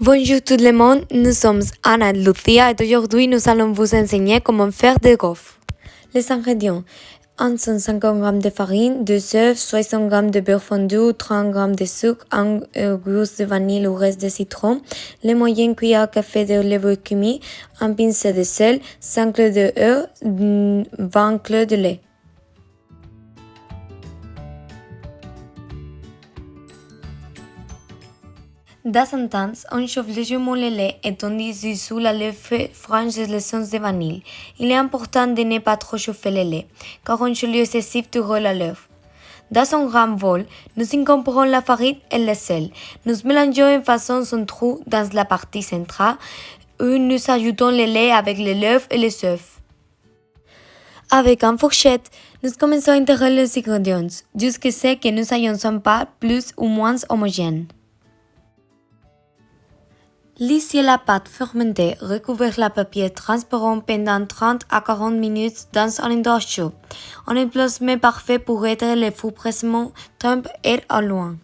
Bonjour tout le monde, nous sommes Anna et Lucia et aujourd'hui nous allons vous enseigner comment faire des gaufres. Les ingrédients: 150 g de farine, 2 œufs, 60 g de beurre fondu, 30 g de sucre, 1 gousse de vanille ou reste de citron, les moyennes cuillères à café de levure cumin, un pincé de sel, 5 clous d'œufs, 20 clous de lait. Dans un temps, on chauffe légèrement le lait et on dissout la levure franche de l'essence de vanille. Il est important de ne pas trop chauffer le lait, car un chaud excessif tuerait la levure. Dans un grand bol, nous incorporons la farine et le sel. Nous mélangeons en faisant un trou dans la partie centrale où nous ajoutons le lait avec les levures et les œufs. Avec une fourchette, nous commençons à intégrer les ingrédients jusqu'à ce que nous ayons pas plus ou moins homogène. Laissez la pâte fermenter, recouvrir la papier transparent pendant 30 à 40 minutes dans un endroit chaud. Un emplacement parfait pour être le four précisément 30 heures à loin.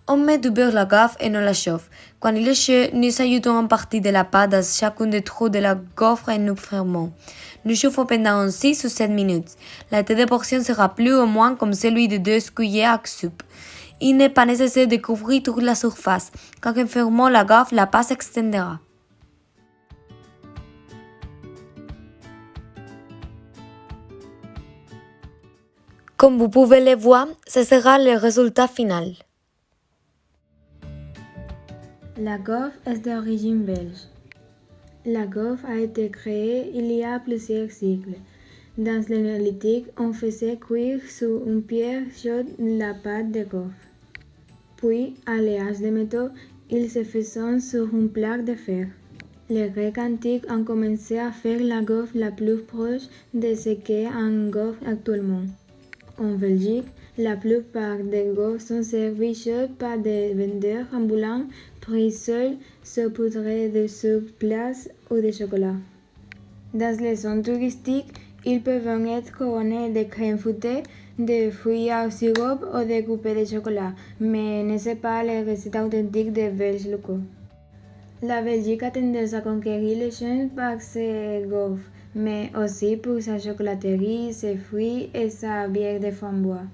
On met du beurre à la gaufre et on la chauffe. Quand il est chaud, nous ajoutons une partie de la pâte dans chacun des trous de la gaufre et nous fermons. Nous chauffons pendant 6 ou 7 minutes. La taille de portion sera plus ou moins comme celui de 2 cuillères à soupe. Il n'est pas nécessaire de couvrir toute la surface, car en fermant la gaufre, la pâte s'extendra. Comme vous pouvez le voir, ce sera le résultat final. La gaufre est d'origine belge. La gaufre a été créée il y a plusieurs siècles. Dans le néolithique, on faisait cuire sur une pierre chaude la pâte de gaufre. Puis, à l'âge de métaux, ils se faisaient sur une plaque de fer. Les Grecs antiques ont commencé à faire la gaufre la plus proche de ce qu'est un gaufre actuellement. En Belgique, la plupart des gaufres sont servies chaudes par des vendeurs ambulants pris seuls, saupoudrés de sucre glace ou de chocolat. Dans les zones touristiques, ils peuvent être couronnés de crème fouettée, de fruits au sirop ou de coupés de chocolat, mais ne sont pas les recettes authentiques des Belges locaux. La Belgique a tendance à conquérir les gens par ses gaufres, mais aussi pour sa chocolaterie, ses fruits et sa bière de framboise.